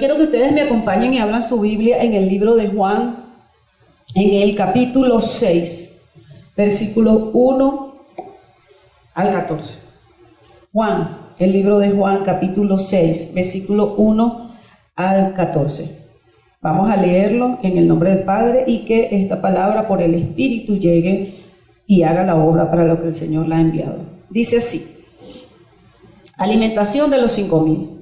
quiero que ustedes me acompañen y abran su Biblia en el libro de Juan, en el capítulo 6, versículos 1 al 14. Juan, el libro de Juan, capítulo 6, versículo 1 al 14. Vamos a leerlo en el nombre del Padre y que esta palabra por el Espíritu llegue y haga la obra para lo que el Señor la ha enviado. Dice así: alimentación de los 5,000.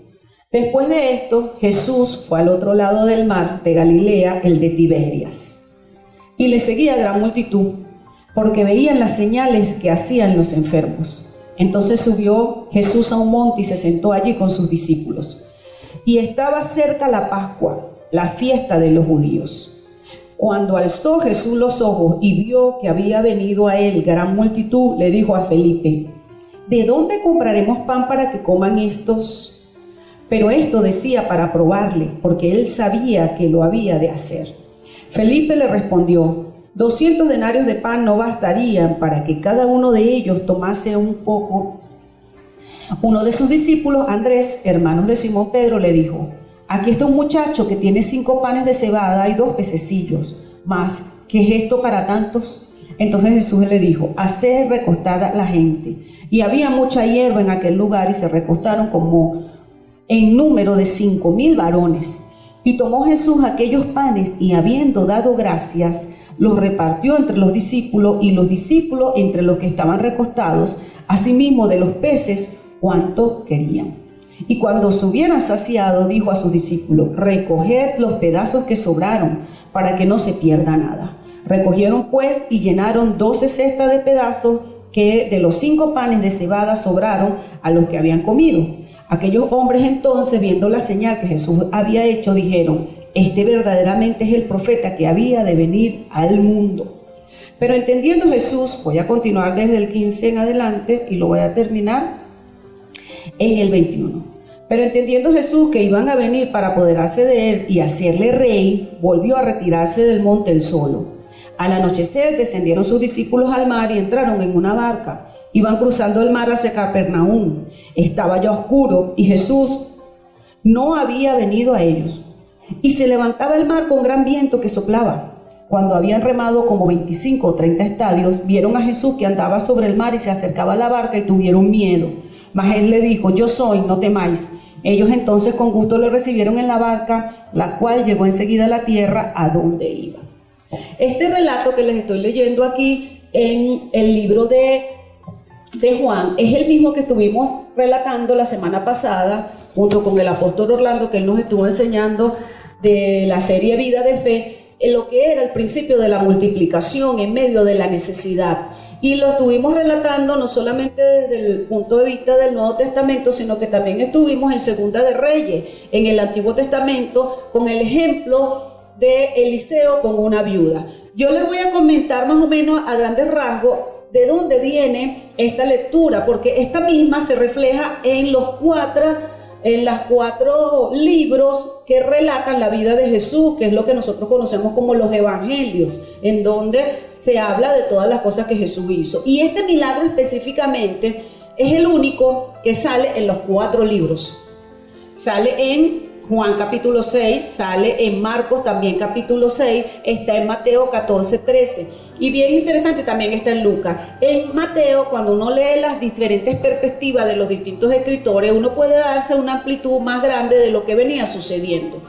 Después de esto, Jesús fue al otro lado del mar de Galilea, el de Tiberias, y le seguía gran multitud, porque veían las señales que hacían los enfermos. Entonces subió Jesús a un monte y se sentó allí con sus discípulos. Y estaba cerca la Pascua, la fiesta de los judíos. Cuando alzó Jesús los ojos y vio que había venido a él gran multitud, le dijo a Felipe: ¿de dónde compraremos pan para que coman estos? Pero esto decía para probarle, porque él sabía que lo había de hacer. Felipe le respondió: 200 denarios de pan no bastarían para que cada uno de ellos tomase un poco. Uno de sus discípulos, Andrés, hermanos de Simón Pedro, le dijo: aquí está un muchacho que tiene 5 panes de cebada y 2 pececillos. Mas, ¿qué es esto para tantos? Entonces Jesús le dijo: haced recostada la gente. Y había mucha hierba en aquel lugar, y se recostaron como en número de 5,000 varones. Y tomó Jesús aquellos panes, y habiendo dado gracias, los repartió entre los discípulos, y los discípulos entre los que estaban recostados, asimismo de los peces, cuanto querían. Y cuando se hubieran saciado, dijo a sus discípulos: recoged los pedazos que sobraron, para que no se pierda nada. Recogieron pues y llenaron 12 cestas de pedazos que de los 5 panes de cebada sobraron a los que habían comido. Aquellos hombres entonces, viendo la señal que Jesús había hecho, dijeron: este verdaderamente es el profeta que había de venir al mundo. Pero entendiendo Jesús, voy a continuar desde el 15 en adelante y lo voy a terminar en el 21. Pero entendiendo Jesús que iban a venir para apoderarse de él y hacerle rey, volvió a retirarse del monte él solo. Al anochecer descendieron sus discípulos al mar y entraron en una barca. Iban cruzando el mar hacia Capernaum. Estaba ya oscuro y Jesús no había venido a ellos. Y se levantaba el mar con gran viento que soplaba. Cuando habían remado como 25 o 30 estadios, vieron a Jesús que andaba sobre el mar y se acercaba a la barca y tuvieron miedo. Mas él le dijo: yo soy, no temáis. Ellos entonces con gusto le recibieron en la barca, la cual llegó enseguida a la tierra a donde iba. Este relato que les estoy leyendo aquí en el libro de Juan es el mismo que estuvimos relatando la semana pasada junto con el apóstol Orlando, que él nos estuvo enseñando de la serie Vida de Fe, en lo que era el principio de la multiplicación en medio de la necesidad. Y lo estuvimos relatando no solamente desde el punto de vista del Nuevo Testamento, sino que también estuvimos en Segunda de Reyes, en el Antiguo Testamento, con el ejemplo de Eliseo con una viuda. Yo les voy a comentar más o menos a grandes rasgos de dónde viene esta lectura, porque esta misma se refleja en los 4 libros que relatan la vida de Jesús, que es lo que nosotros conocemos como los evangelios, en donde se habla de todas las cosas que Jesús hizo. Y este milagro específicamente es el único que sale en los 4 libros. Sale en Juan capítulo 6, sale en Marcos también capítulo 6, está en Mateo 14, 13. Y bien interesante también está en Lucas. En Mateo, cuando uno lee las diferentes perspectivas de los distintos escritores, uno puede darse una amplitud más grande de lo que venía sucediendo.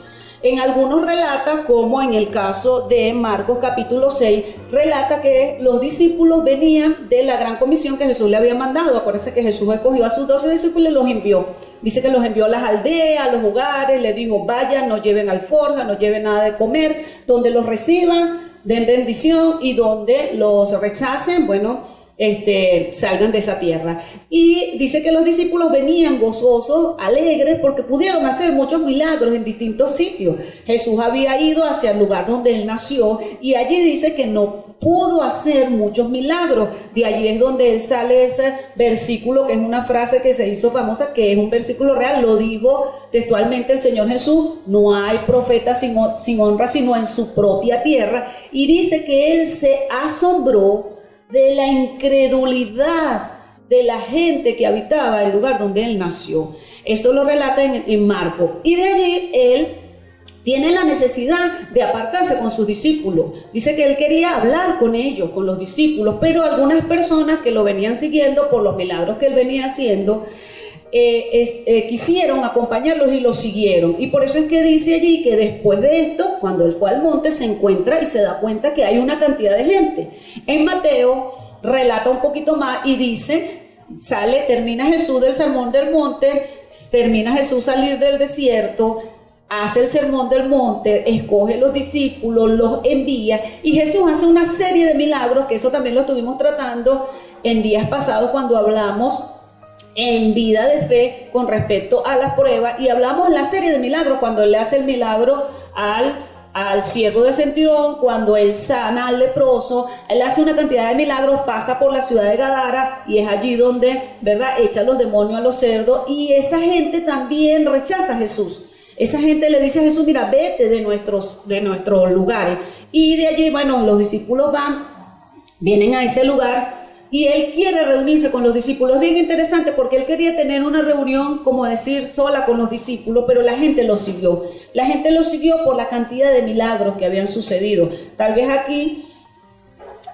En algunos relata, como en el caso de Marcos capítulo 6, relata que los discípulos venían de la gran comisión que Jesús le había mandado. Acuérdense que Jesús escogió a sus 12 discípulos y los envió. Dice que los envió a las aldeas, a los hogares, les dijo: vayan, no lleven alforja, no lleven nada de comer, donde los reciban, den bendición, y donde los rechacen, bueno, salgan de esa tierra. Y dice que los discípulos venían gozosos, alegres, porque pudieron hacer muchos milagros en distintos sitios. Jesús había ido hacia el lugar donde él nació, y allí dice que no pudo hacer muchos milagros. De allí es donde él sale ese versículo, que es una frase que se hizo famosa, que es un versículo real. Lo dijo textualmente el Señor Jesús: no hay profeta sin honra sino en su propia tierra. Y dice que él se asombró de la incredulidad de la gente que habitaba el lugar donde él nació. Eso lo relata en Marcos. Y de allí él tiene la necesidad de apartarse con sus discípulos. Dice que él quería hablar con ellos, con los discípulos, pero algunas personas que lo venían siguiendo por los milagros que él venía haciendo, quisieron acompañarlos y lo siguieron. Y por eso es que dice allí que después de esto, cuando él fue al monte, se encuentra y se da cuenta que hay una cantidad de gente. En Mateo relata un poquito más y dice, termina Jesús del sermón del monte, termina Jesús salir del desierto, hace el sermón del monte, escoge los discípulos, los envía, y Jesús hace una serie de milagros, que eso también lo estuvimos tratando en días pasados cuando hablamos en vida de fe con respecto a las pruebas, y hablamos de la serie de milagros cuando él le hace el milagro al ciego de Centurión, cuando él sana al leproso. Él hace una cantidad de milagros, pasa por la ciudad de Gadara y es allí donde, ¿verdad?, echa los demonios a los cerdos, y esa gente también rechaza a Jesús. Esa gente le dice a Jesús, mira, vete de nuestros lugares. Y de allí, bueno, los discípulos vienen a ese lugar y él quiere reunirse con los discípulos. Es bien interesante porque él quería tener una reunión, como decir, sola con los discípulos, pero la gente lo siguió. La gente lo siguió por la cantidad de milagros que habían sucedido. Tal vez aquí,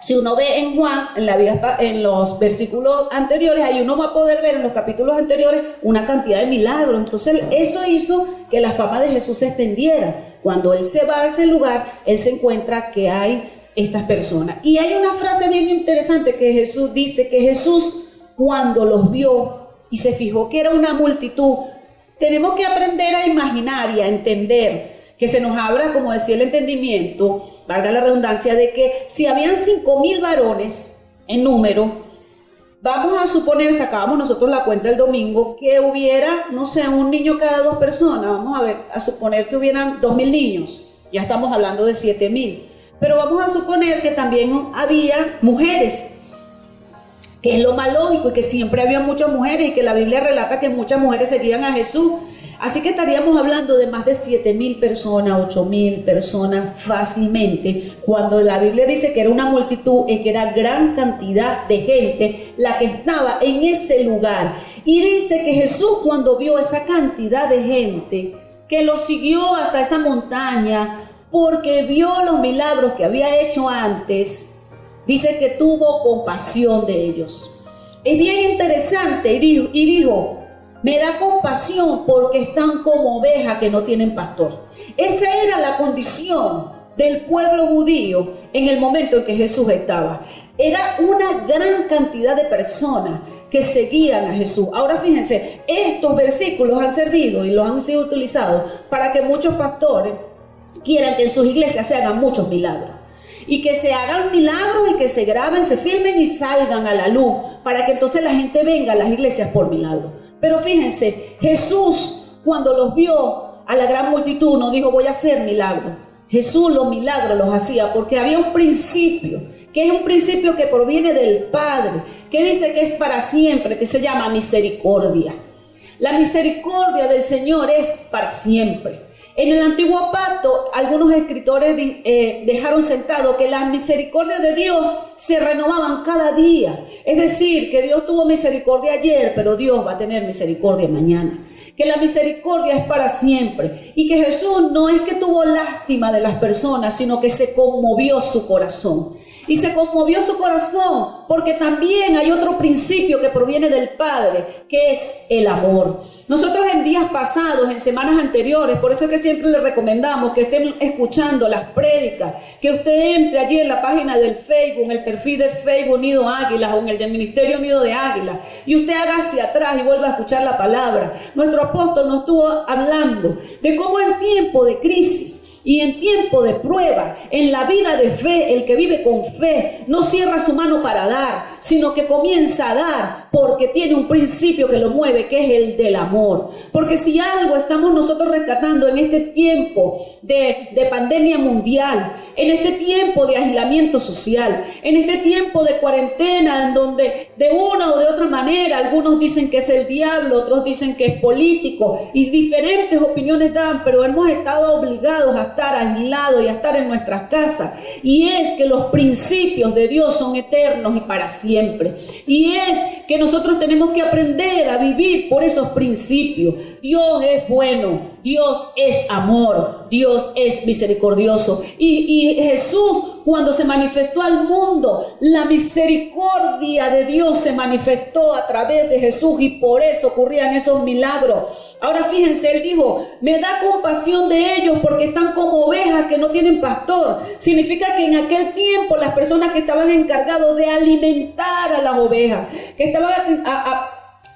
si uno ve en Juan, en los versículos anteriores, ahí uno va a poder ver en los capítulos anteriores una cantidad de milagros. Entonces eso hizo que la fama de Jesús se extendiera. Cuando él se va a ese lugar, él se encuentra que hay estas personas. Y hay una frase bien interesante que Jesús dice, que Jesús cuando los vio y se fijó que era una multitud, tenemos que aprender a imaginar y a entender, que se nos abra, como decía, el entendimiento, valga la redundancia, de que si habían 5,000 varones en número, vamos a suponer, sacábamos nosotros la cuenta el domingo, que hubiera, no sé, un niño cada 2 personas, vamos a suponer que hubieran 2,000 niños, ya estamos hablando de 7,000, pero vamos a suponer que también había mujeres, que es lo más lógico, y que siempre había muchas mujeres, y que la Biblia relata que muchas mujeres seguían a Jesús. Así que estaríamos hablando de más de 7,000 personas, 8,000 personas fácilmente. Cuando la Biblia dice que era una multitud, es que era gran cantidad de gente la que estaba en ese lugar. Y dice que Jesús, cuando vio esa cantidad de gente, que lo siguió hasta esa montaña, porque vio los milagros que había hecho antes, dice que tuvo compasión de ellos. Es bien interesante, y dijo, me da compasión porque están como ovejas que no tienen pastor. Esa era la condición del pueblo judío en el momento en que Jesús estaba. Era una gran cantidad de personas que seguían a Jesús. Ahora fíjense, estos versículos han servido y los han sido utilizados para que muchos pastores quieran que en sus iglesias se hagan muchos milagros. Y que se hagan milagros y que se graben, se filmen y salgan a la luz, para que entonces la gente venga a las iglesias por milagros. Pero fíjense, Jesús cuando los vio a la gran multitud no dijo voy a hacer milagros. Jesús los milagros los hacía porque había un principio, que es un principio que proviene del Padre, que dice que es para siempre, que se llama misericordia. La misericordia del Señor es para siempre. En el antiguo pacto, algunos escritores dejaron sentado que las misericordias de Dios se renovaban cada día. Es decir, que Dios tuvo misericordia ayer, pero Dios va a tener misericordia mañana. Que la misericordia es para siempre. Y que Jesús no es que tuvo lástima de las personas, sino que se conmovió su corazón. Y se conmovió su corazón porque también hay otro principio que proviene del Padre, que es el amor. Nosotros en días pasados, en semanas anteriores, por eso es que siempre les recomendamos que estén escuchando las prédicas, que usted entre allí en la página del Facebook, en el perfil de Facebook Unido Águilas o en el del Ministerio Unido de Águilas, y usted haga hacia atrás y vuelva a escuchar la palabra. Nuestro apóstol nos estuvo hablando de cómo en tiempo de crisis y en tiempo de prueba, en la vida de fe, el que vive con fe no cierra su mano para dar, sino que comienza a dar porque tiene un principio que lo mueve, que es el del amor. Porque si algo estamos nosotros rescatando en este tiempo de pandemia mundial, en este tiempo de aislamiento social, en este tiempo de cuarentena, en donde de una o de otra manera algunos dicen que es el diablo, otros dicen que es político, y diferentes opiniones dan, pero hemos estado obligados a estar aislados y a estar en nuestras casas. Y es que los principios de Dios son eternos y para siempre. Y es que nosotros tenemos que aprender a vivir por esos principios. Dios es bueno, Dios es amor, Dios es misericordioso. Y Jesús, cuando se manifestó al mundo, la misericordia de Dios se manifestó a través de Jesús y por eso ocurrían esos milagros. Ahora fíjense, Él dijo, me da compasión de ellos porque están como ovejas que no tienen pastor. Significa que en aquel tiempo las personas que estaban encargados de alimentar a las ovejas, que estaban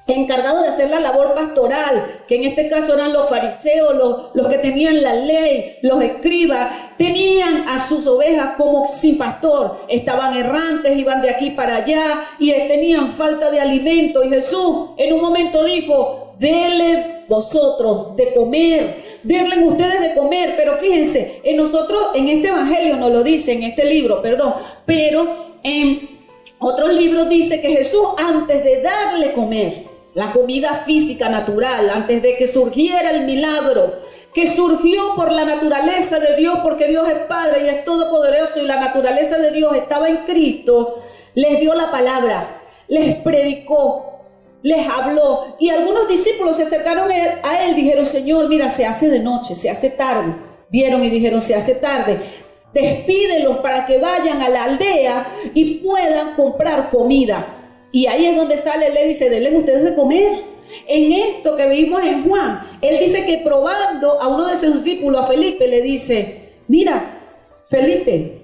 encargados de hacer la labor pastoral, que en este caso eran los fariseos, los que tenían la ley, los escribas, tenían a sus ovejas como sin pastor, estaban errantes, iban de aquí para allá y tenían falta de alimento. Y Jesús en un momento dijo, denle vosotros de comer, denle ustedes de comer. Pero fíjense, en nosotros, en este evangelio no lo dice, en este libro, perdón, pero en otros libros dice que Jesús, antes de darle comer, la comida física natural, antes de que surgiera el milagro, que surgió por la naturaleza de Dios, porque Dios es Padre y es todopoderoso y la naturaleza de Dios estaba en Cristo, les dio la palabra, les predicó, les habló, y algunos discípulos se acercaron a él, dijeron, Señor, mira, se hace de noche, se hace tarde. Vieron y dijeron, se hace tarde, despídelos para que vayan a la aldea y puedan comprar comida. Y ahí es donde sale, le dice, denle ustedes de comer. En esto que vimos en Juan, él dice que probando a uno de sus discípulos, a Felipe, le dice, mira, Felipe,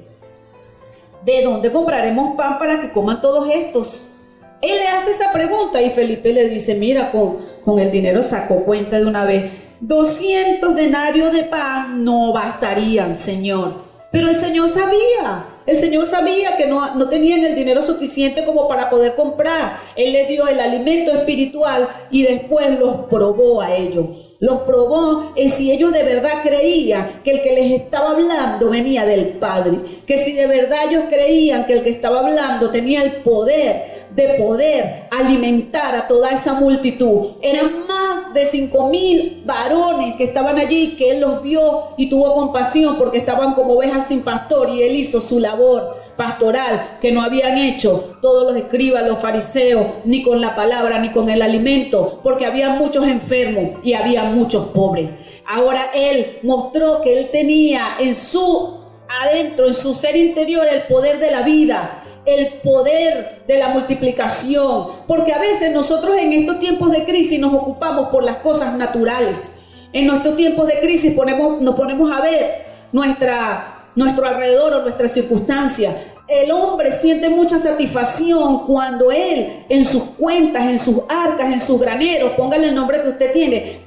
¿de dónde compraremos pan para que coman todos estos? Él le hace esa pregunta y Felipe le dice, mira, con el dinero sacó cuenta de una vez, 200 denarios de pan no bastarían, Señor. Pero el Señor sabía que no tenían el dinero suficiente como para poder comprar. Él les dio el alimento espiritual y después los probó a ellos. Los probó en si ellos de verdad creían que el que les estaba hablando venía del Padre. Que si de verdad ellos creían que el que estaba hablando tenía el poder de poder alimentar a toda esa multitud. Eran más de 5,000 varones que estaban allí, que él los vio y tuvo compasión porque estaban como ovejas sin pastor, y él hizo su labor pastoral que no habían hecho todos los escribas, los fariseos, ni con la palabra ni con el alimento, porque había muchos enfermos y había muchos pobres. Ahora él mostró que él tenía en su adentro, en su ser interior, el poder de la vida, el poder de la multiplicación, porque a veces nosotros en estos tiempos de crisis nos ocupamos por las cosas naturales. En nuestros tiempos de crisis nos ponemos a ver nuestro alrededor o nuestras circunstancias. El hombre siente mucha satisfacción cuando él en sus cuentas, en sus arcas, en sus graneros, póngale el nombre que usted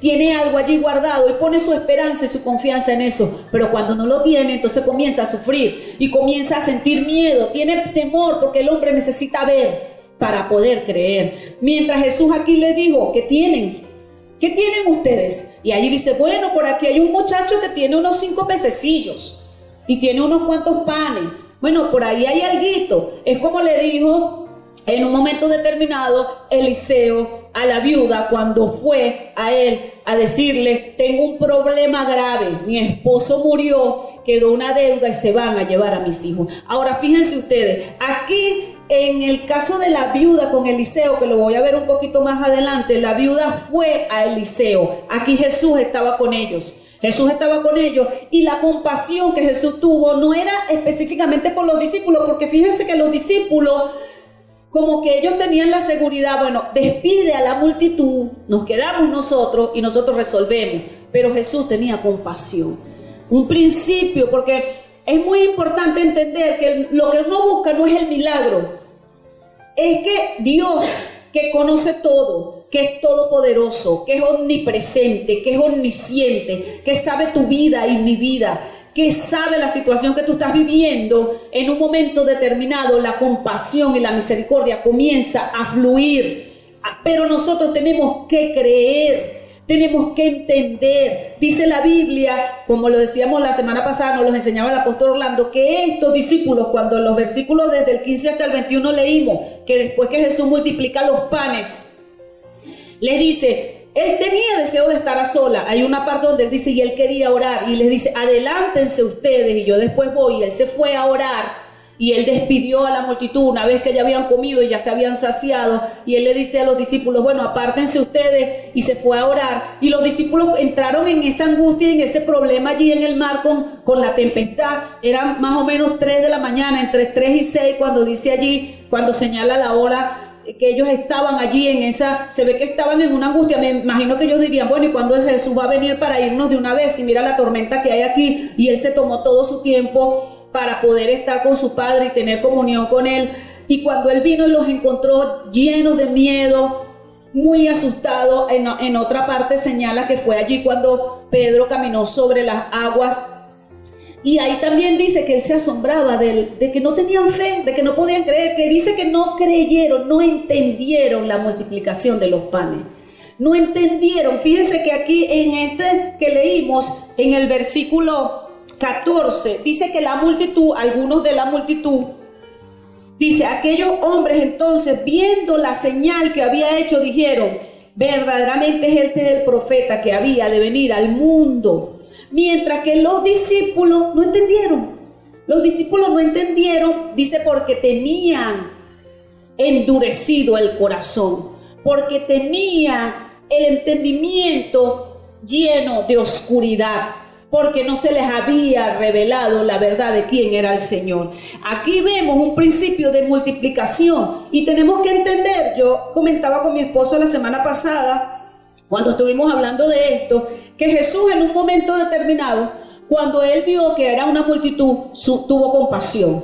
tiene algo allí guardado y pone su esperanza y su confianza en eso. Pero cuando no lo tiene, entonces comienza a sufrir y comienza a sentir miedo, tiene temor, porque el hombre necesita ver para poder creer. Mientras Jesús aquí le dijo, ¿qué tienen? ¿Qué tienen ustedes? Y allí dice, bueno, por aquí hay un muchacho que tiene unos 5 pececillos y tiene unos cuantos panes. Bueno, por ahí hay alguito. Es como le dijo en un momento determinado Eliseo a la viuda cuando fue a él a decirle, tengo un problema grave, mi esposo murió, quedó una deuda y se van a llevar a mis hijos. Ahora fíjense ustedes, aquí en el caso de la viuda con Eliseo, que lo voy a ver un poquito más adelante, la viuda fue a Eliseo. Aquí Jesús estaba con ellos. Jesús estaba con ellos, y la compasión que Jesús tuvo no era específicamente por los discípulos, porque fíjense que los discípulos, como que ellos tenían la seguridad, bueno, despide a la multitud, nos quedamos nosotros y nosotros resolvemos. Pero Jesús tenía compasión, un principio, porque es muy importante entender que lo que uno busca no es el milagro, es que Dios, que conoce todo, que es todopoderoso, que es omnipresente, que es omnisciente, que sabe tu vida y mi vida, que sabe la situación que tú estás viviendo, en un momento determinado la compasión y la misericordia comienza a fluir. Pero nosotros tenemos que creer, tenemos que entender. Dice la Biblia, como lo decíamos la semana pasada, nos lo enseñaba el apóstol Orlando, que estos discípulos, cuando en los versículos desde el 15 hasta el 21 leímos, que después que Jesús multiplica los panes, les dice, él tenía deseo de estar a sola. Hay una parte donde él dice, y él quería orar, y les dice, adelántense ustedes y yo después voy. Y él se fue a orar, y él despidió a la multitud una vez que ya habían comido y ya se habían saciado, y él le dice a los discípulos, bueno, apártense ustedes, y se fue a orar, y los discípulos entraron en esa angustia, en ese problema allí en el mar con la tempestad. Eran más o menos 3 de la mañana, entre 3 y 6, cuando dice allí, cuando señala la hora, que ellos estaban allí en esa, se ve que estaban en una angustia. Me imagino que ellos dirían, bueno, ¿y cuándo Jesús va a venir para irnos de una vez? Y mira la tormenta que hay aquí, y él se tomó todo su tiempo para poder estar con su Padre y tener comunión con él. Y cuando él vino y los encontró llenos de miedo, muy asustados, en otra parte señala que fue allí cuando Pedro caminó sobre las aguas. Y ahí también dice que él se asombraba de que no tenían fe, de que no podían creer, que dice que no creyeron, no entendieron la multiplicación de los panes. No entendieron. Fíjense que aquí en este que leímos, en el versículo 14, dice que la multitud, algunos de la multitud, dice, aquellos hombres entonces, viendo la señal que había hecho, dijeron, verdaderamente este es el profeta que había de venir al mundo. Mientras que los discípulos no entendieron. Los discípulos no entendieron, dice, porque tenían endurecido el corazón, porque tenían el entendimiento lleno de oscuridad, porque no se les había revelado la verdad de quién era el Señor. Aquí vemos un principio de multiplicación y tenemos que entender, yo comentaba con mi esposo la semana pasada, cuando estuvimos hablando de esto, que Jesús en un momento determinado, cuando él vio que era una multitud, tuvo compasión.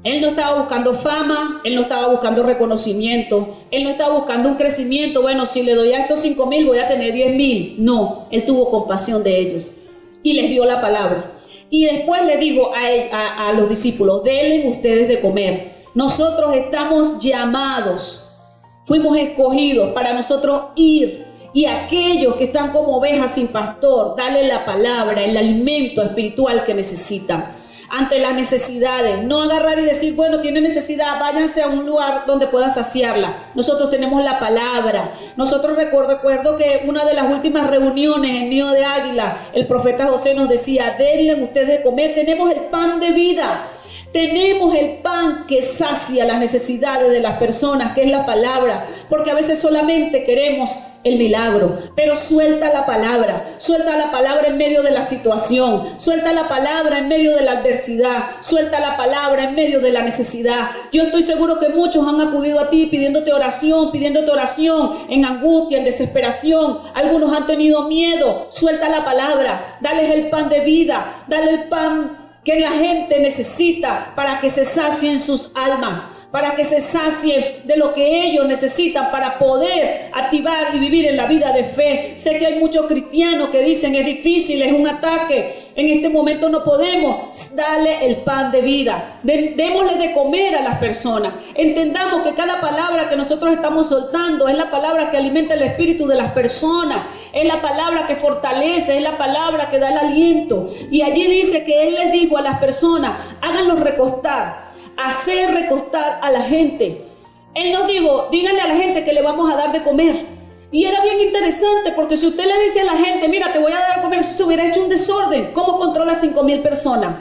Él no estaba buscando fama, él no estaba buscando reconocimiento, él no estaba buscando un crecimiento. Bueno, si le doy a estos 5,000 voy a tener 10,000. No, él tuvo compasión de ellos y les dio la palabra. Y después le digo a los discípulos, denle ustedes de comer. Nosotros estamos llamados, fuimos escogidos para nosotros ir. Y aquellos que están como ovejas sin pastor, dale la palabra, el alimento espiritual que necesitan. Ante las necesidades, no agarrar y decir, bueno, tiene necesidad, váyanse a un lugar donde puedan saciarla. Nosotros tenemos la palabra. Nosotros recuerdo que una de las últimas reuniones en Nido de Águila, el profeta José nos decía, denle ustedes de comer, tenemos el pan de vida. Tenemos el pan que sacia las necesidades de las personas, que es la palabra, porque a veces solamente queremos el milagro, pero suelta la palabra en medio de la situación, suelta la palabra en medio de la adversidad, suelta la palabra en medio de la necesidad. Yo estoy seguro que muchos han acudido a ti pidiéndote oración en angustia, en desesperación. Algunos han tenido miedo. Suelta la palabra, dales el pan de vida, dale el pan que la gente necesita para que se sacien sus almas, para que se sacien de lo que ellos necesitan para poder activar y vivir en la vida de fe. Sé que hay muchos cristianos que dicen es difícil, es un ataque, en este momento no podemos. Darle el pan de vida, démosle de comer a las personas. Entendamos que cada palabra que nosotros estamos soltando es la palabra que alimenta el espíritu de las personas, es la palabra que fortalece, es la palabra que da el aliento. Y allí dice que él les dijo a las personas, háganlos recostar, hacer recostar a la gente. Él nos dijo, díganle a la gente que le vamos a dar de comer. Y era bien interesante, porque si usted le dice a la gente, mira, te voy a dar de comer, se hubiera hecho un desorden. ¿Cómo controla 5,000 personas?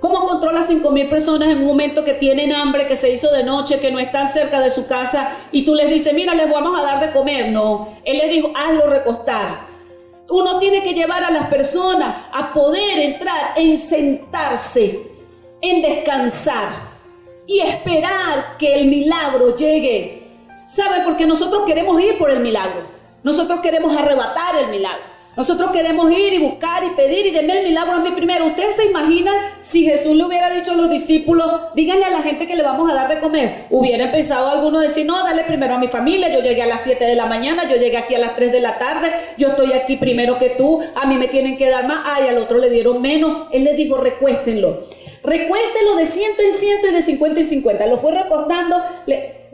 ¿Cómo controla 5,000 personas en un momento que tienen hambre, que se hizo de noche, que no están cerca de su casa, y tú les dices, mira, les vamos a dar de comer? No, él le dijo, hazlo recostar. Uno tiene que llevar a las personas a poder entrar en sentarse, en descansar y esperar que el milagro llegue. ¿Sabe? Porque nosotros queremos ir por el milagro. Nosotros queremos arrebatar el milagro. Nosotros queremos ir y buscar y pedir y denme el milagro a mí primero. ¿Ustedes se imaginan si Jesús le hubiera dicho a los discípulos, díganle a la gente que le vamos a dar de comer? Hubieran pensado algunos decir, no, dale primero a mi familia. Yo llegué a las 7 de la mañana, yo llegué aquí a las 3 de la tarde, yo estoy aquí primero que tú, a mí me tienen que dar más, ay, al otro le dieron menos. Él les dijo, recuéstenlo. Recuéstenlo de 100 en 100 y de 50 en 50. Lo fue recostando.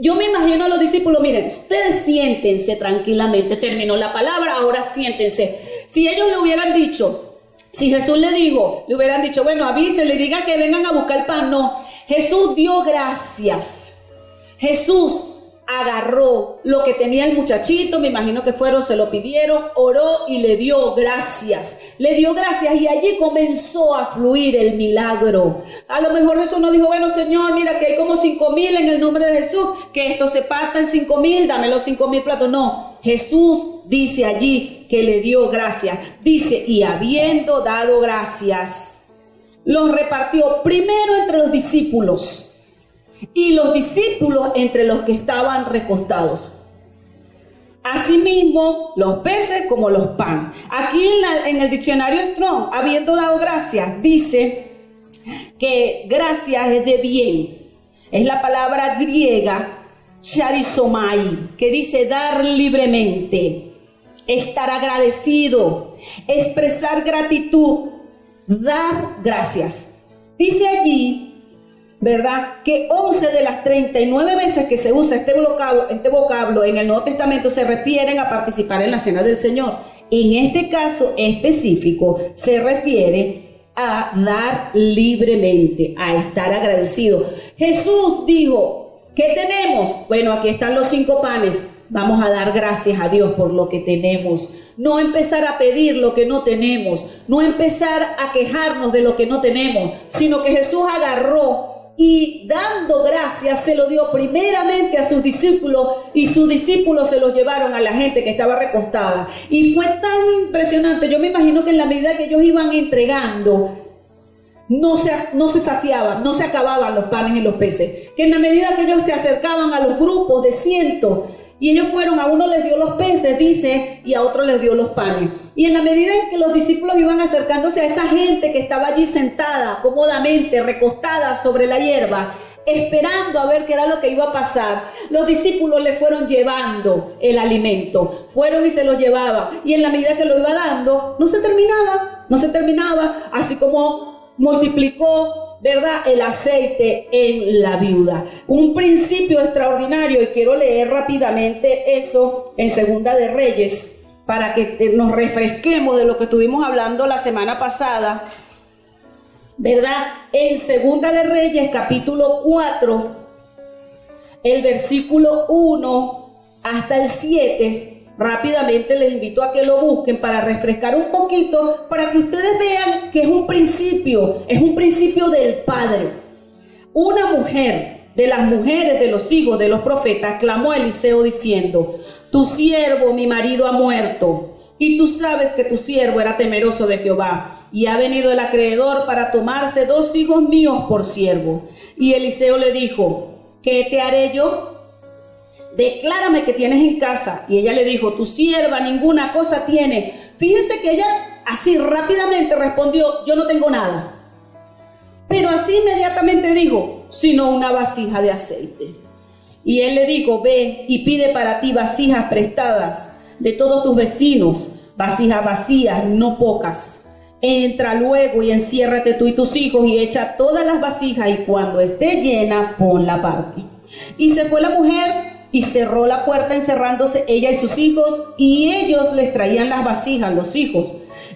Yo me imagino a los discípulos, miren, ustedes siéntense tranquilamente, terminó la palabra, ahora siéntense. Si ellos le hubieran dicho, si Jesús le dijo, le hubieran dicho, bueno, avísenle, digan que vengan a buscar el pan. No, Jesús dio gracias. Jesús agarró lo que tenía el muchachito, me imagino que fueron, se lo pidieron, oró y le dio gracias. Le dio gracias y allí comenzó a fluir el milagro. A lo mejor Jesús no dijo, bueno, Señor, mira que hay como 5,000 en el nombre de Jesús, que esto se parta en 5,000, dame los 5,000 platos. No, Jesús dice allí que le dio gracias. Dice, y habiendo dado gracias, los repartió primero entre los discípulos, y los discípulos entre los que estaban recostados. Asimismo, los peces como los pan. Aquí en el diccionario Strong, habiendo dado gracias, dice que gracias es de bien. Es la palabra griega charizomai, que dice dar libremente, estar agradecido, expresar gratitud, dar gracias. Dice allí, ¿verdad?, que 11 de las 39 veces que se usa este vocablo en el Nuevo Testamento se refieren a participar en la cena del Señor. En este caso específico se refiere a dar libremente, a estar agradecido. Jesús dijo, ¿qué tenemos? Bueno, aquí están los 5 panes. Vamos a dar gracias a Dios por lo que tenemos. No empezar a pedir lo que no tenemos, no empezar a quejarnos de lo que no tenemos, sino que Jesús agarró y dando gracias se lo dio primeramente a sus discípulos, y sus discípulos se los llevaron a la gente que estaba recostada. Y fue tan impresionante. Yo me imagino que en la medida que ellos iban entregando, no se saciaban, no se acababan los panes y los peces. Que en la medida que ellos se acercaban a los grupos de cientos, y ellos fueron, a uno les dio los peces, dice, y a otro les dio los panes. Y en la medida en que los discípulos iban acercándose a esa gente que estaba allí sentada cómodamente, recostada sobre la hierba, esperando a ver qué era lo que iba a pasar, los discípulos le fueron llevando el alimento. Fueron y se lo llevaban. Y en la medida que lo iba dando, no se terminaba. Así como multiplicó, ¿verdad?, el aceite en la viuda. Un principio extraordinario, y quiero leer rápidamente eso en Segunda de Reyes para que nos refresquemos de lo que estuvimos hablando la semana pasada, ¿verdad? En Segunda de Reyes, capítulo 4, el versículo 1 hasta el 7. Rápidamente les invito a que lo busquen para refrescar un poquito, para que ustedes vean que es un principio del Padre. Una mujer de las mujeres de los hijos de los profetas clamó a Eliseo diciendo, tu siervo, mi marido, ha muerto, y tú sabes que tu siervo era temeroso de Jehová, y ha venido el acreedor para tomarse 2 hijos míos por siervo. Y Eliseo le dijo, ¿qué te haré yo? Declárame que tienes en casa. Y ella le dijo, tu sierva ninguna cosa tiene. Fíjense que ella así rápidamente respondió, yo no tengo nada. Pero así inmediatamente dijo, sino una vasija de aceite. Y él le dijo, ve y pide para ti vasijas prestadas de todos tus vecinos, vasijas vacías, no pocas. Entra luego y enciérrate tú y tus hijos y echa todas las vasijas, y cuando esté llena, ponla aparte. Y se fue la mujer y cerró la puerta, encerrándose ella y sus hijos, y ellos les traían las vasijas, los hijos,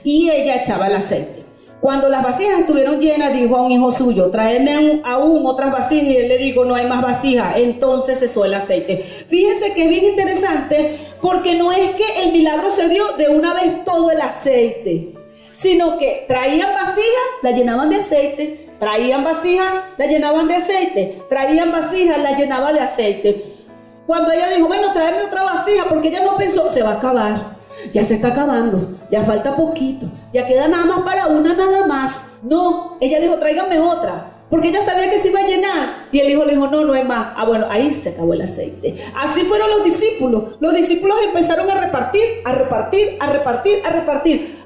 y ella echaba el aceite. Cuando las vasijas estuvieron llenas, dijo a un hijo suyo, tráeme aún otras vasijas, y él le dijo, no hay más vasijas. Entonces cesó el aceite. Fíjense que es bien interesante, porque no es que el milagro se dio de una vez todo el aceite, sino que traían vasijas, la llenaban de aceite, traían vasijas, la llenaban de aceite, traían vasijas, la llenaban de aceite. Cuando ella dijo, bueno, tráeme otra vasija, porque ella no pensó, se va a acabar, ya se está acabando, ya falta poquito, ya queda nada más para una nada más. No, ella dijo, tráigame otra, porque ella sabía que se iba a llenar. Y el hijo le dijo, no, no hay más. Ah, bueno, ahí se acabó el aceite. Así fueron los discípulos. Los discípulos empezaron a repartir.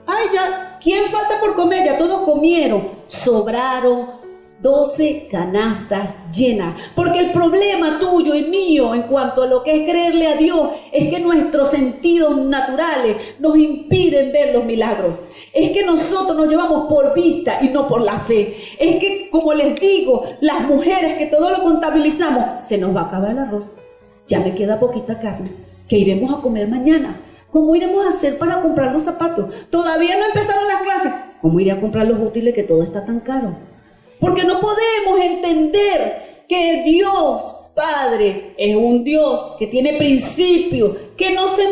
Ay, ya, ¿quién falta por comer? Ya todos comieron. Sobraron 12 canastas llenas. Porque el problema tuyo y mío en cuanto a lo que es creerle a Dios es que nuestros sentidos naturales nos impiden ver los milagros. Es que nosotros nos llevamos por vista y no por la fe. Es que, como les digo, las mujeres que todo lo contabilizamos, se nos va a acabar el arroz, ya me queda poquita carne, ¿qué iremos a comer mañana? ¿Cómo iremos a hacer para comprar los zapatos? Todavía no empezaron las clases. ¿Cómo iré a comprar los útiles que todo está tan caro? Porque no podemos entender que Dios Padre es un Dios que tiene principios, que no se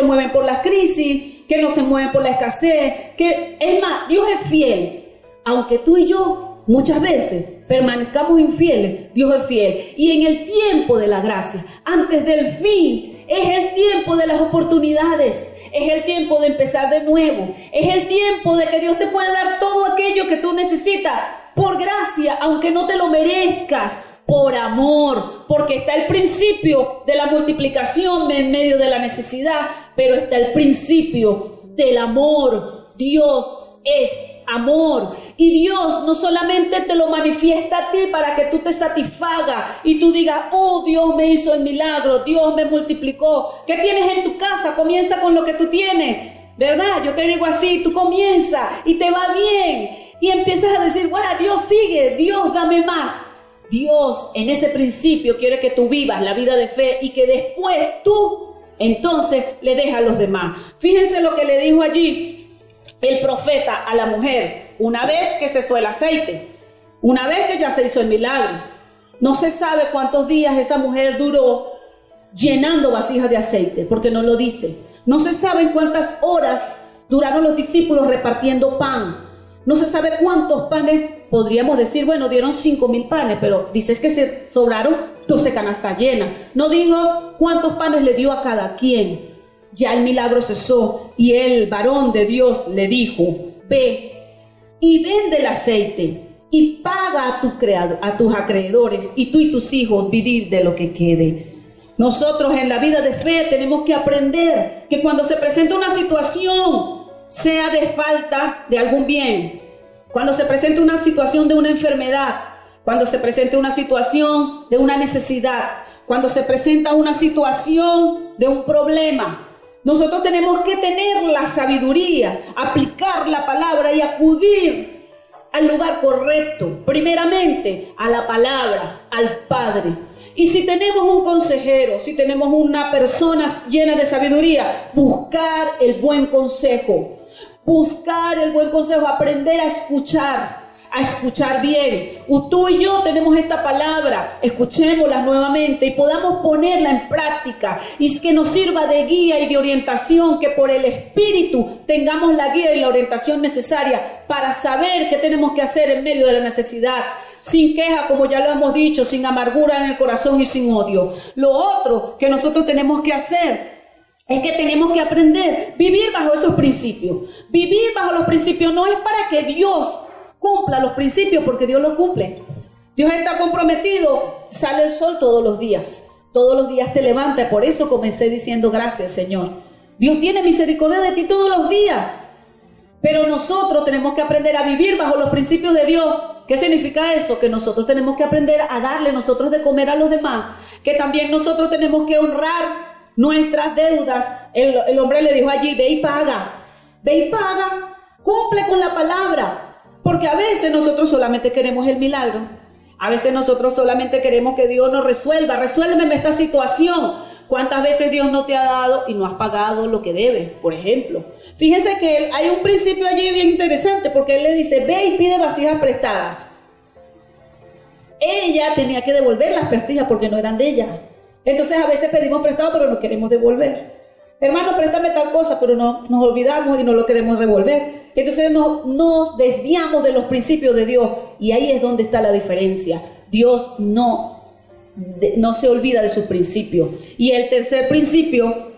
mueven por las crisis, que no se mueven por la escasez, que es más, Dios es fiel. Aunque tú y yo muchas veces permanezcamos infieles, Dios es fiel. Y en el tiempo de la gracia, antes del fin, es el tiempo de las oportunidades, es el tiempo de empezar de nuevo, es el tiempo de que Dios te puede dar todo aquello que tú necesitas por gracia, aunque no te lo merezcas, por amor, porque está el principio de la multiplicación en medio de la necesidad, pero está el principio del amor. Dios es amor, y Dios no solamente te lo manifiesta a ti para que tú te satisfagas y tú digas, oh, Dios me hizo el milagro, Dios me multiplicó. ¿Qué tienes en tu casa? Comienza con lo que tú tienes, ¿verdad? Yo te digo así, tú comienza y te va bien y empiezas a decir, wow, Dios sigue, Dios dame más. Dios en ese principio quiere que tú vivas la vida de fe y que después tú entonces le dejas a los demás. Fíjense lo que le dijo allí el profeta a la mujer, una vez que cesó el aceite, una vez que ya se hizo el milagro. No se sabe cuántos días esa mujer duró llenando vasijas de aceite, porque no lo dice. No se sabe cuántas horas duraron los discípulos repartiendo pan. No se sabe cuántos panes, podríamos decir, bueno, dieron 5,000 panes, pero dices que se sobraron 12 canastas llenas. No digo cuántos panes le dio a cada quien. Ya el milagro cesó y el varón de Dios le dijo, ve y vende el aceite y paga a tus acreedores, y tú y tus hijos vivid de lo que quede. Nosotros en la vida de fe tenemos que aprender que cuando se presenta una situación, sea de falta de algún bien, cuando se presenta una situación de una enfermedad, cuando se presenta una situación de una necesidad, cuando se presenta una situación de un problema, nosotros tenemos que tener la sabiduría, aplicar la palabra y acudir al lugar correcto, primeramente a la palabra, al Padre. Y si tenemos un consejero, si tenemos una persona llena de sabiduría, buscar el buen consejo, aprender a escuchar bien. Tú y yo tenemos esta palabra, escuchémosla nuevamente y podamos ponerla en práctica, y que nos sirva de guía y de orientación, que por el Espíritu tengamos la guía y la orientación necesaria para saber qué tenemos que hacer en medio de la necesidad, sin queja, como ya lo hemos dicho, sin amargura en el corazón y sin odio. Lo otro que nosotros tenemos que hacer es que tenemos que aprender a vivir bajo esos principios. Vivir bajo los principios no es para que Dios cumpla los principios, porque Dios los cumple. Dios está comprometido. Sale el sol todos los días te levanta. Por eso comencé diciendo gracias, Señor. Dios tiene misericordia de ti todos los días, pero nosotros tenemos que aprender a vivir bajo los principios de Dios. ¿Qué significa eso? Que nosotros tenemos que aprender a darle nosotros de comer a los demás, que también nosotros tenemos que honrar nuestras deudas. El hombre le dijo allí, ve y paga, cumple con la palabra. Porque a veces nosotros solamente queremos el milagro. A veces nosotros solamente queremos que Dios nos resuélveme esta situación. ¿Cuántas veces Dios no te ha dado y no has pagado lo que debes? Por ejemplo, fíjense que hay un principio allí bien interesante, porque Él le dice, ve y pide vasijas prestadas. Ella tenía que devolver las vasijas porque no eran de ella. Entonces a veces pedimos prestado pero no queremos devolver. Hermano, préstame tal cosa, pero no nos olvidamos y no lo queremos devolver. Entonces nos desviamos de los principios de Dios, y ahí es donde está la diferencia. Dios no se olvida de sus principios. Y el tercer principio,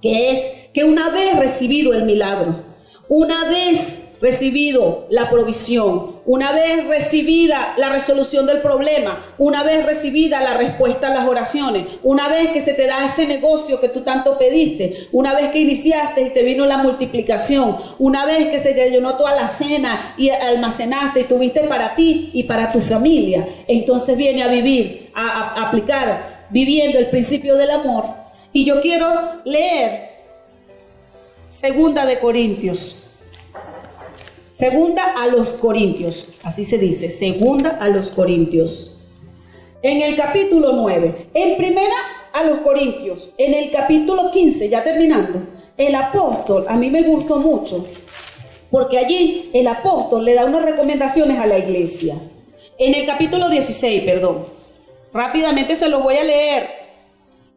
que es que una vez recibido el milagro, una vez recibido la provisión, una vez recibida la resolución del problema, una vez recibida la respuesta a las oraciones, una vez que se te da ese negocio que tú tanto pediste, una vez que iniciaste y te vino la multiplicación, una vez que se te llenó toda la cena y almacenaste y tuviste para ti y para tu familia, entonces viene a vivir, a aplicar, viviendo el principio del amor. Y yo quiero leer Segunda de Corintios. Segunda a los Corintios, así se dice, Segunda a los Corintios. En el capítulo 9, en Primera a los Corintios, en el capítulo 15, ya terminando, el apóstol, a mí me gustó mucho, porque allí el apóstol le da unas recomendaciones a la iglesia. En el capítulo 16, Rápidamente se los voy a leer.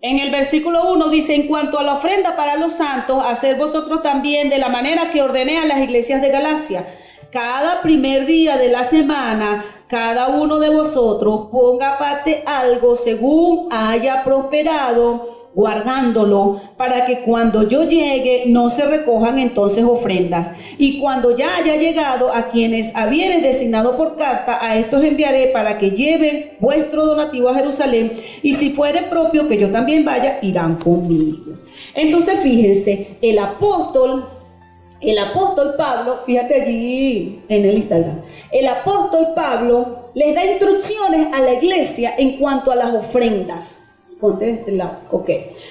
En el versículo 1 dice: en cuanto a la ofrenda para los santos, haced vosotros también de la manera que ordené a las iglesias de Galacia. Cada primer día de la semana, cada uno de vosotros ponga aparte algo según haya prosperado, guardándolo, para que cuando yo llegue no se recojan entonces ofrendas. Y cuando ya haya llegado, a quienes habieres designado por carta, a estos enviaré para que lleven vuestro donativo a Jerusalén, y si fuere propio que yo también vaya, irán conmigo. Entonces fíjense, el apóstol Pablo, fíjate allí en el Instagram, el apóstol Pablo les da instrucciones a la iglesia en cuanto a las ofrendas. Ponte de este lado, ok.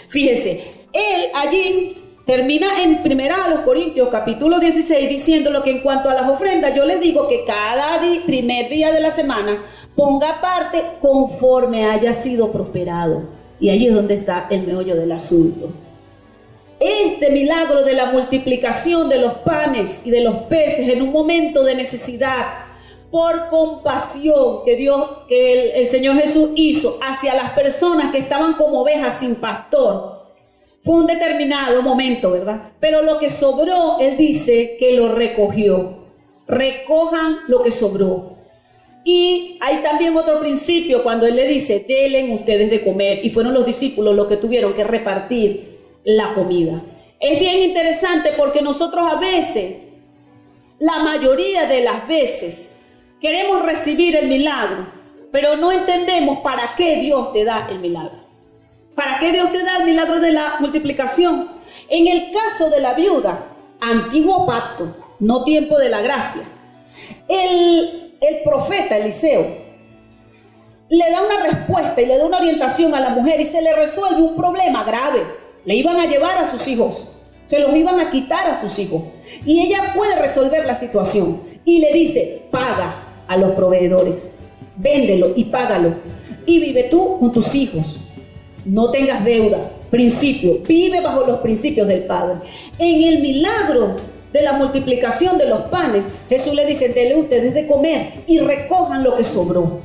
Fíjense, él allí termina en 1 Corintios capítulo 16 diciéndolo que en cuanto a las ofrendas, yo les digo que cada primer día de la semana ponga aparte conforme haya sido prosperado. Y allí es donde está el meollo del asunto. Este milagro de la multiplicación de los panes y de los peces en un momento de necesidad, por compasión que el Señor Jesús hizo hacia las personas que estaban como ovejas sin pastor, fue un determinado momento, ¿verdad? Pero lo que sobró, Él dice que lo recogió. Recojan lo que sobró. Y hay también otro principio cuando Él le dice: denle ustedes de comer. Y fueron los discípulos los que tuvieron que repartir la comida. Es bien interesante porque nosotros a veces, la mayoría de las veces, queremos recibir el milagro, pero no entendemos para qué Dios te da el milagro. ¿Para qué Dios te da el milagro de la multiplicación? En el caso de la viuda, antiguo pacto, no tiempo de la gracia, el profeta Eliseo le da una respuesta y le da una orientación a la mujer y se le resuelve un problema grave. Le iban a llevar a sus hijos, se los iban a quitar a sus hijos, y ella puede resolver la situación y le dice: paga a los proveedores, véndelo y págalo, y vive tú con tus hijos, no tengas deuda. Principio, vive bajo los principios del Padre. En el milagro de la multiplicación de los panes, Jesús le dice: denle ustedes de comer y recojan lo que sobró.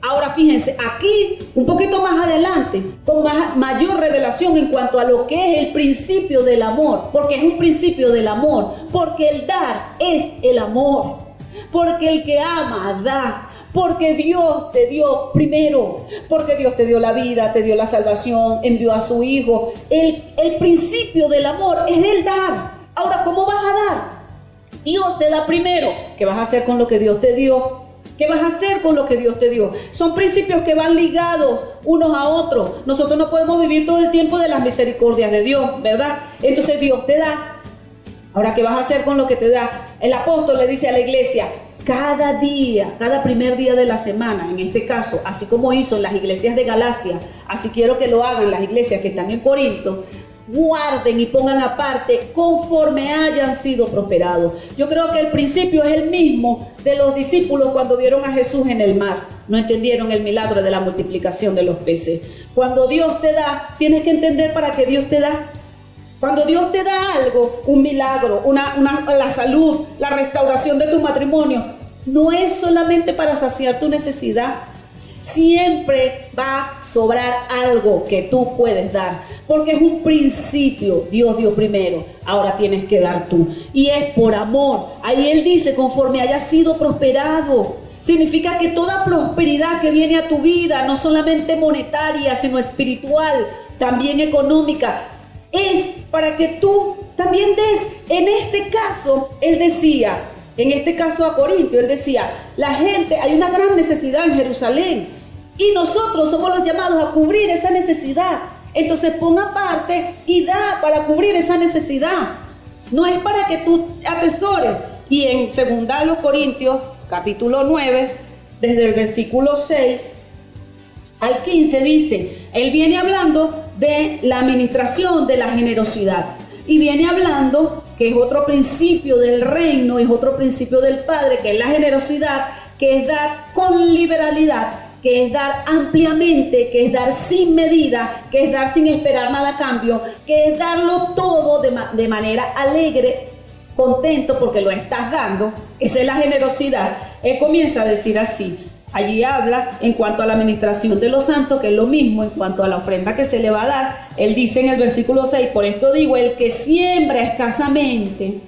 Ahora fíjense, aquí un poquito más adelante, con mayor revelación en cuanto a lo que es el principio del amor, porque es un principio del amor, porque el dar es el amor, porque el que ama da, porque Dios te dio primero, porque Dios te dio la vida, te dio la salvación, envió a su Hijo. El principio del amor es el dar. Ahora, ¿cómo vas a dar? Dios te da primero. ¿Qué vas a hacer con lo que Dios te dio? ¿Qué vas a hacer con lo que Dios te dio? Son principios que van ligados unos a otros. Nosotros no podemos vivir todo el tiempo de las misericordias de Dios, ¿verdad? Entonces Dios te da. Ahora, ¿qué vas a hacer con lo que te da? El apóstol le dice a la iglesia: cada día, cada primer día de la semana, en este caso, así como hizo en las iglesias de Galacia, así quiero que lo hagan las iglesias que están en Corinto, guarden y pongan aparte conforme hayan sido prosperados. Yo creo que el principio es el mismo de los discípulos cuando vieron a Jesús en el mar. No entendieron el milagro de la multiplicación de los peces. Cuando Dios te da, tienes que entender para qué Dios te da. Cuando Dios te da algo, un milagro, la salud, la restauración de tu matrimonio, no es solamente para saciar tu necesidad. Siempre va a sobrar algo que tú puedes dar, porque es un principio. Dios dio primero, ahora tienes que dar tú, y es por amor. Ahí Él dice: conforme haya sido prosperado. Significa que toda prosperidad que viene a tu vida, no solamente monetaria, sino espiritual, también económica, es para que tú también des. En este caso, Él decía, en este caso a Corintio, Él decía: la gente, hay una gran necesidad en Jerusalén y nosotros somos los llamados a cubrir esa necesidad. Entonces pon aparte y da para cubrir esa necesidad. No es para que tú atesores. Y en 2 Corintios capítulo 9, desde el versículo 6 al 15 dice, Él viene hablando de la administración de la generosidad. Y viene hablando que es otro principio del reino, es otro principio del Padre, que es la generosidad, que es dar con liberalidad, que es dar ampliamente, que es dar sin medida, que es dar sin esperar nada a cambio, que es darlo todo de manera alegre, contento porque lo estás dando. Esa es la generosidad. Él comienza a decir así: Allí habla en cuanto a la administración de los santos, que es lo mismo en cuanto a la ofrenda que se le va a dar. Él dice en el versículo 6, por esto digo, el que siembra escasamente,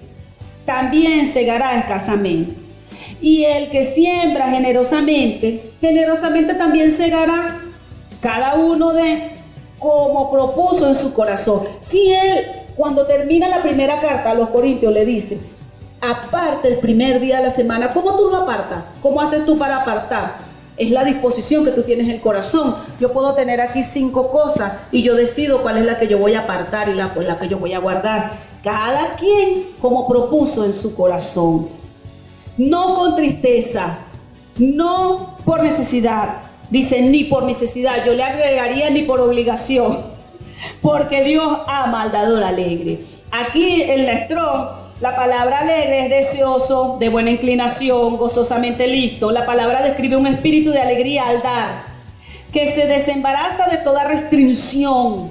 también segará escasamente. Y el que siembra generosamente, generosamente también segará. Cada uno de como propuso en su corazón. Si él, cuando termina la primera carta a los Corintios, le dice, aparte el primer día de la semana, ¿cómo tú lo apartas? ¿Cómo haces tú para apartar? Es la disposición que tú tienes en el corazón. Yo puedo tener aquí 5 cosas y yo decido cuál es la que yo voy a apartar y la que yo voy a guardar. Cada quien como propuso en su corazón. No con tristeza, no por necesidad. Dice, ni por necesidad, yo le agregaría ni por obligación, porque Dios ama al dador alegre. Aquí en la Strong, la palabra alegre es deseoso, de buena inclinación, gozosamente listo. La palabra describe un espíritu de alegría al dar, que se desembaraza de toda restricción,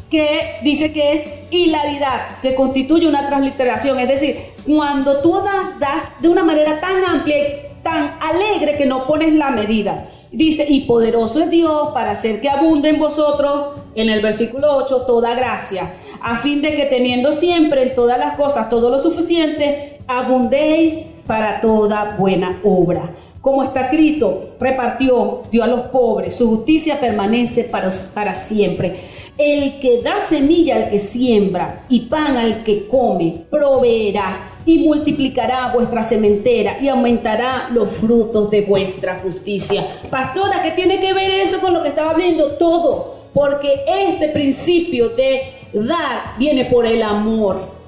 que dice que es hilaridad, que constituye una transliteración. Es decir, cuando tú das de una manera tan amplia y tan alegre que no pones la medida. Dice, y poderoso es Dios para hacer que abunde en vosotros, en el versículo 8, toda gracia, a fin de que teniendo siempre en todas las cosas todo lo suficiente, abundéis para toda buena obra. Como está escrito, repartió, dio a los pobres, su justicia permanece para siempre. El que da semilla al que siembra y pan al que come, proveerá y multiplicará vuestra sementera y aumentará los frutos de vuestra justicia. Pastora, ¿qué tiene que ver eso con lo que estaba hablando? Todo, porque este principio de dar viene por el amor.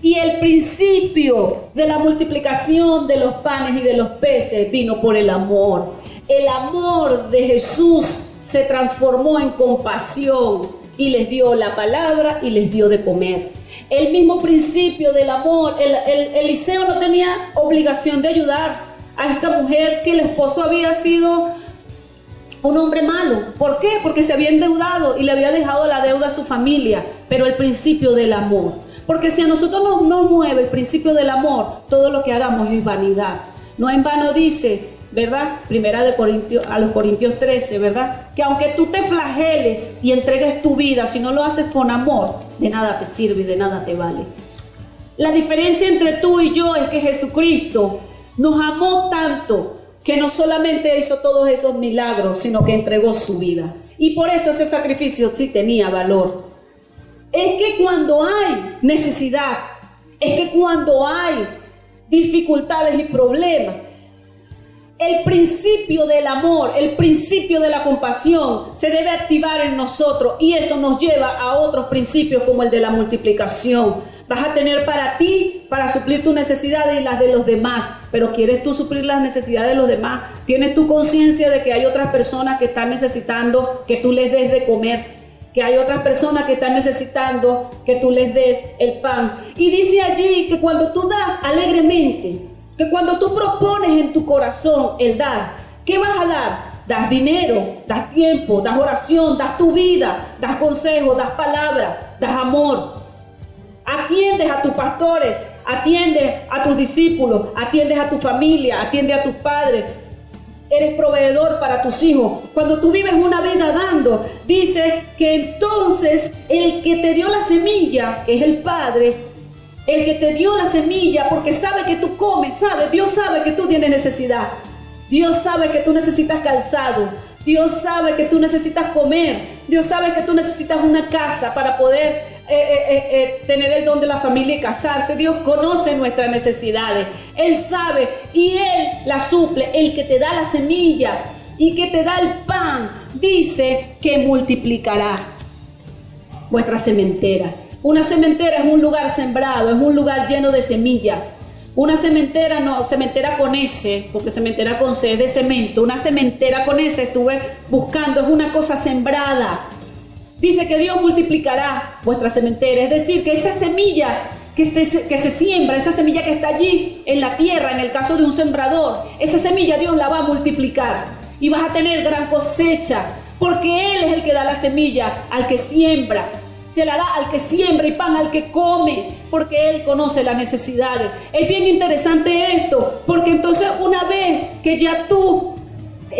Y el principio de la multiplicación de los panes y de los peces vino por el amor. El amor de Jesús se transformó en compasión y les dio la palabra y les dio de comer. El mismo principio del amor. Eliseo no tenía obligación de ayudar a esta mujer que el esposo había sido un hombre malo. ¿Por qué? Porque se había endeudado y le había dejado la deuda a su familia. Pero el principio del amor. Porque si a nosotros nos mueve el principio del amor, todo lo que hagamos es vanidad. No en vano dice, ¿verdad? Primera de Corintios, a los Corintios 13, ¿verdad? Que aunque tú te flageles y entregues tu vida, si no lo haces con amor, de nada te sirve y de nada te vale. La diferencia entre tú y yo es que Jesucristo nos amó tanto que no solamente hizo todos esos milagros, sino que entregó su vida. Y por eso ese sacrificio sí tenía valor. Es que cuando hay necesidad, es que cuando hay dificultades y problemas, el principio del amor, el principio de la compasión se debe activar en nosotros y eso nos lleva a otros principios como el de la multiplicación. Vas a tener para ti, para suplir tus necesidades y las de los demás, pero ¿quieres tú suplir las necesidades de los demás? ¿Tienes tu conciencia de que hay otras personas que están necesitando que tú les des de comer? Que hay otras personas que están necesitando que tú les des el pan. Y dice allí que cuando tú das alegremente, que cuando tú propones en tu corazón el dar, ¿qué vas a dar? Das dinero, das tiempo, das oración, das tu vida, das consejo, das palabra, das amor. Atiendes a tus pastores, atiendes a tus discípulos, atiendes a tu familia, atiendes a tus padres. Eres proveedor para tus hijos. Cuando tú vives una vida dando, dice que entonces el que te dio la semilla, que es el Padre, el que te dio la semilla, porque sabe que tú comes, sabe, Dios sabe que tú tienes necesidad. Dios sabe que tú necesitas calzado. Dios sabe que tú necesitas comer. Dios sabe que tú necesitas una casa para poder tener el don de la familia y casarse. Dios conoce nuestras necesidades. Él sabe y Él la suple. El que te da la semilla y que te da el pan, dice que multiplicará vuestra sementera. Una sementera es un lugar sembrado, es un lugar lleno de semillas. Una sementera, no, sementera con S, porque sementera con C es de cemento. Una sementera con S, estuve buscando, es una cosa sembrada. Dice que Dios multiplicará vuestra sementera, es decir, que esa semilla que se siembra, esa semilla que está allí en la tierra, en el caso de un sembrador, esa semilla Dios la va a multiplicar y vas a tener gran cosecha, porque Él es el que da la semilla al que siembra. se la da al que siembra y pan al que come, porque Él conoce las necesidades. Es bien interesante esto, porque entonces una vez que ya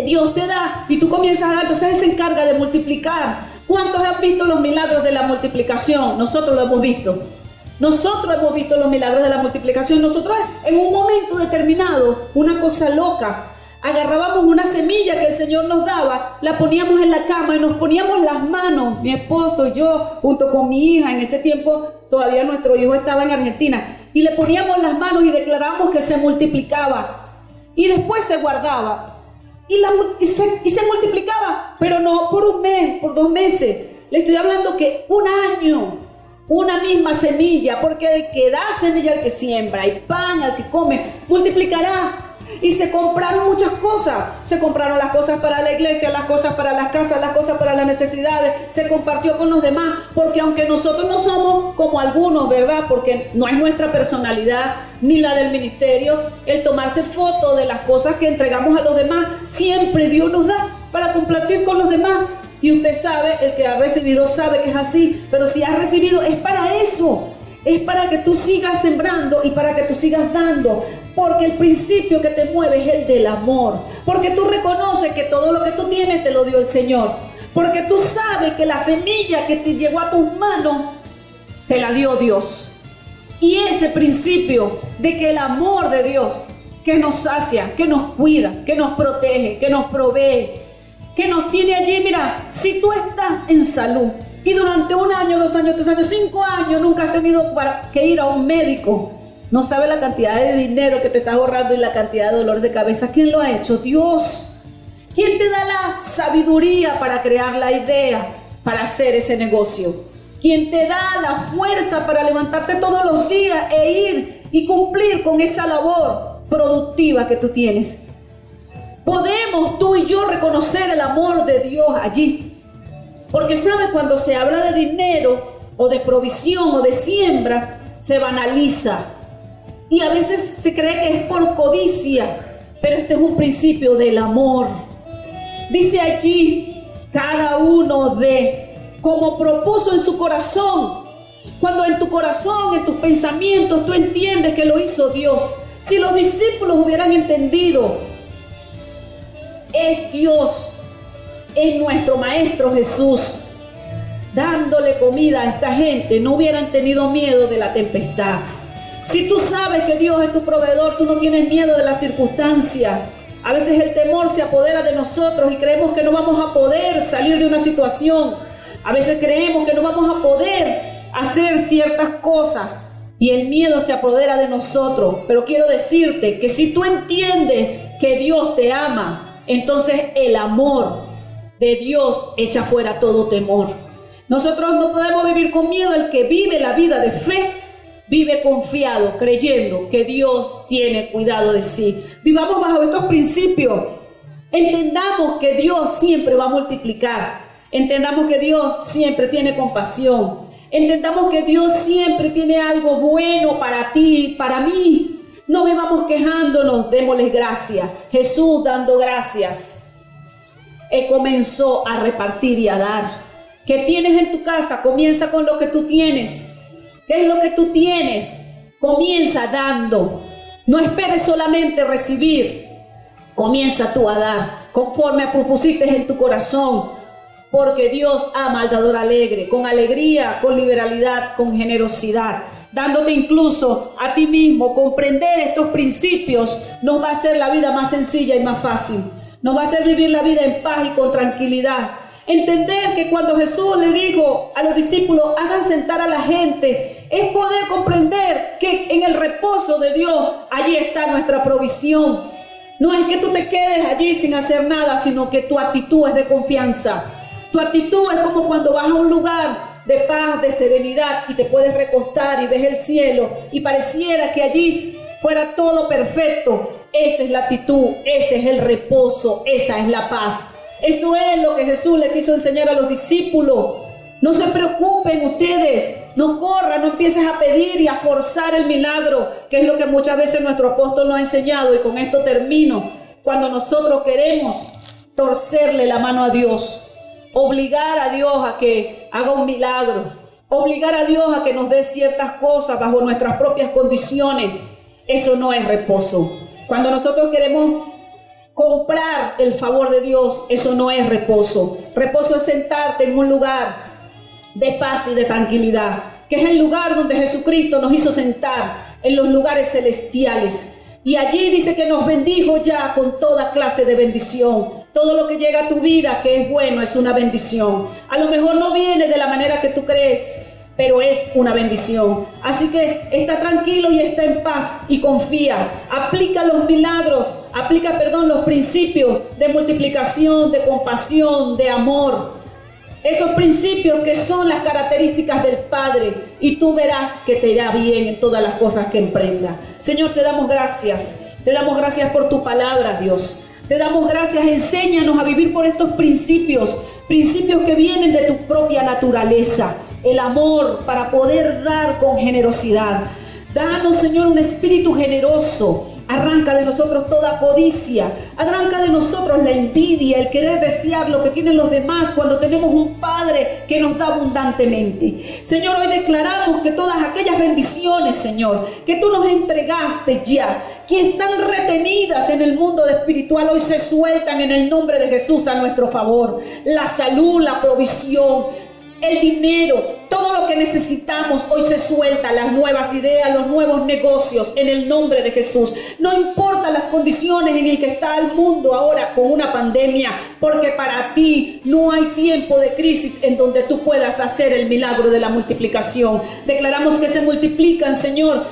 Dios te da y tú comienzas a dar, entonces Él se encarga de multiplicar. ¿Cuántos han visto los milagros de la multiplicación? Nosotros lo hemos visto. Nosotros hemos visto los milagros de la multiplicación. Nosotros en un momento determinado, una cosa loca, agarrábamos una semilla que el Señor nos daba, la poníamos en la cama y nos poníamos las manos, mi esposo y yo, junto con mi hija. En ese tiempo todavía nuestro hijo estaba en Argentina, y le poníamos las manos y declarábamos que se multiplicaba, y después se guardaba y se multiplicaba, pero no por un mes, por 2 meses. Le estoy hablando que un año, una misma semilla, porque el que da semilla al que siembra y pan al que come, multiplicará. Y se compraron muchas cosas. Se compraron las cosas para la iglesia, las cosas para las casas, las cosas para las necesidades. Se compartió con los demás, porque aunque nosotros no somos como algunos, ¿verdad? Porque no es nuestra personalidad ni la del ministerio el tomarse fotos de las cosas que entregamos a los demás. Siempre Dios nos da para compartir con los demás. Y usted sabe, el que ha recibido sabe que es así. Pero si has recibido, es para eso. Es para que tú sigas sembrando y para que tú sigas dando. Porque el principio que te mueve es el del amor. Porque tú reconoces que todo lo que tú tienes te lo dio el Señor. Porque tú sabes que la semilla que te llegó a tus manos te la dio Dios. Y ese principio de que el amor de Dios, que nos sacia, que nos cuida, que nos protege, que nos provee, que nos tiene allí. Mira, si tú estás en salud y durante 1 año, 2 años, 3 años, 5 años nunca has tenido que ir a un médico, no sabes la cantidad de dinero que te estás ahorrando y la cantidad de dolor de cabeza. ¿Quién lo ha hecho? Dios. ¿Quién te da la sabiduría para crear la idea para hacer ese negocio? ¿Quién te da la fuerza para levantarte todos los días e ir y cumplir con esa labor productiva que tú tienes? Podemos tú y yo reconocer el amor de Dios allí. Porque sabes, cuando se habla de dinero o de provisión o de siembra, se banaliza. Y a veces se cree que es por codicia, pero este es un principio del amor. Dice allí, cada uno de, como propuso en su corazón. Cuando en tu corazón, en tus pensamientos, tú entiendes que lo hizo Dios. Si los discípulos hubieran entendido, es Dios, es nuestro Maestro Jesús, dándole comida a esta gente, no hubieran tenido miedo de la tempestad. Si tú sabes que Dios es tu proveedor, tú no tienes miedo de las circunstancias. A veces el temor se apodera de nosotros y creemos que no vamos a poder salir de una situación. A veces creemos que no vamos a poder hacer ciertas cosas y el miedo se apodera de nosotros. Pero quiero decirte que si tú entiendes que Dios te ama, entonces el amor de Dios echa fuera todo temor. Nosotros no podemos vivir con miedo. El que vive la vida de fe vive confiado, creyendo que Dios tiene cuidado de sí. Vivamos bajo estos principios. Entendamos que Dios siempre va a multiplicar. Entendamos que Dios siempre tiene compasión. Entendamos que Dios siempre tiene algo bueno para ti, para mí. No vivamos quejándonos, démosles gracias. Jesús, dando gracias, Él comenzó a repartir y a dar. ¿Qué tienes en tu casa? Comienza con lo que tú tienes. ¿Qué es lo que tú tienes? Comienza dando. No esperes solamente recibir. Comienza tú a dar, conforme propusiste en tu corazón. Porque Dios ama al dador alegre, con alegría, con liberalidad, con generosidad. Dándote incluso a ti mismo. Comprender estos principios nos va a hacer la vida más sencilla y más fácil. Nos va a hacer vivir la vida en paz y con tranquilidad. Entender que cuando Jesús le dijo a los discípulos, hagan sentar a la gente, es poder comprender que en el reposo de Dios, allí está nuestra provisión. No es que tú te quedes allí sin hacer nada, sino que tu actitud es de confianza. Tu actitud es como cuando vas a un lugar de paz, de serenidad, y te puedes recostar y ves el cielo, y pareciera que allí fuera todo perfecto. Esa es la actitud, ese es el reposo, esa es la paz. Eso es lo que Jesús le quiso enseñar a los discípulos. No se preocupen ustedes, no corran, no empieces a pedir y a forzar el milagro, que es lo que muchas veces nuestro apóstol nos ha enseñado. Y con esto termino. Cuando nosotros queremos torcerle la mano a Dios, obligar a Dios a que haga un milagro, obligar a Dios a que nos dé ciertas cosas bajo nuestras propias condiciones, eso no es reposo. Cuando nosotros queremos comprar el favor de Dios, eso no es reposo. Reposo es sentarte en un lugar de paz y de tranquilidad, que es el lugar donde Jesucristo nos hizo sentar, en los lugares celestiales. Y allí dice que nos bendijo ya con toda clase de bendición. Todo lo que llega a tu vida que es bueno es una bendición. A lo mejor no viene de la manera que tú crees, pero es una bendición. Así que está tranquilo y está en paz y confía. Aplica los milagros, los principios de multiplicación, de compasión, de amor. Esos principios que son las características del Padre, y tú verás que te irá bien en todas las cosas que emprenda. Señor, te damos gracias por tu palabra, Dios. Te damos gracias, enséñanos a vivir por estos principios que vienen de tu propia naturaleza. El amor para poder dar con generosidad. Danos, Señor, un espíritu generoso. Arranca de nosotros toda codicia, arranca de nosotros la envidia, el querer desear lo que tienen los demás cuando tenemos un Padre que nos da abundantemente. Señor, hoy declaramos que todas aquellas bendiciones, Señor, que tú nos entregaste ya, que están retenidas en el mundo espiritual, hoy se sueltan en el nombre de Jesús a nuestro favor. La salud, la provisión, el dinero, todo lo que necesitamos hoy se suelta, las nuevas ideas, los nuevos negocios en el nombre de Jesús. No importa las condiciones en las que está el mundo ahora con una pandemia, porque para ti no hay tiempo de crisis en donde tú puedas hacer el milagro de la multiplicación. Declaramos que se multiplican, Señor,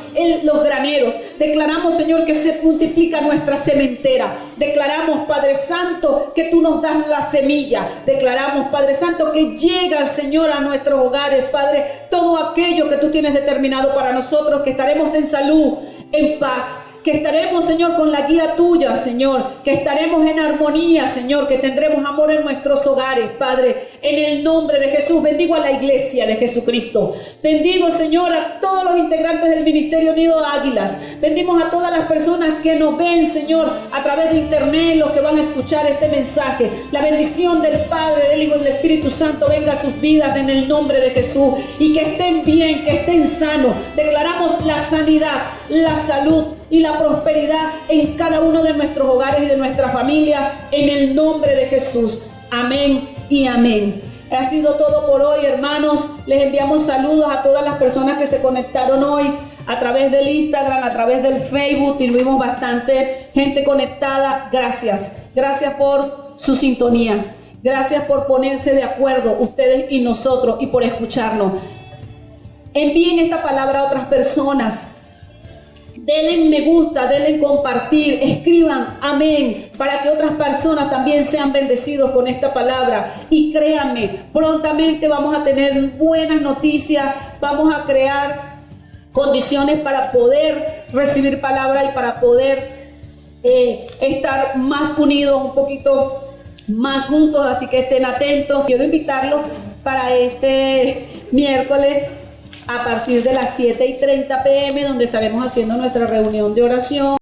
los graneros. Declaramos, Señor, que se multiplica nuestra sementera. Declaramos, Padre Santo, que tú nos das la semilla. Declaramos, Padre Santo, que llega, Señor, a nuestros hogares, Padre, todo aquello que tú tienes determinado para nosotros, que estaremos en salud, en paz, que estaremos, Señor, con la guía tuya, Señor, que estaremos en armonía, Señor, que tendremos amor en nuestros hogares, Padre, en el nombre de Jesús. Bendigo a la iglesia de Jesucristo. Bendigo, Señor, a todos los integrantes del Ministerio Nido Águilas. Bendimos a todas las personas que nos ven, Señor, a través de internet, los que van a escuchar este mensaje. La bendición del Padre, del Hijo y del Espíritu Santo venga a sus vidas en el nombre de Jesús, y que estén bien, que estén sanos. Declaramos la sanidad, la salud y la prosperidad en cada uno de nuestros hogares y de nuestra familia, en el nombre de Jesús. Amén y amén. Ha sido todo por hoy, hermanos. Les enviamos saludos a todas las personas que se conectaron hoy a través del Instagram, a través del Facebook. Tuvimos bastante gente conectada. Gracias por su sintonía. Gracias por ponerse de acuerdo ustedes y nosotros, y por escucharnos. Envíen esta palabra a otras personas. Denle me gusta, denle compartir, escriban amén, para que otras personas también sean bendecidos con esta palabra. Y créanme, prontamente vamos a tener buenas noticias, vamos a crear condiciones para poder recibir palabra y para poder estar más unidos, un poquito más juntos, así que estén atentos. Quiero invitarlos para este miércoles a partir de las 7:30 p.m., donde estaremos haciendo nuestra reunión de oración.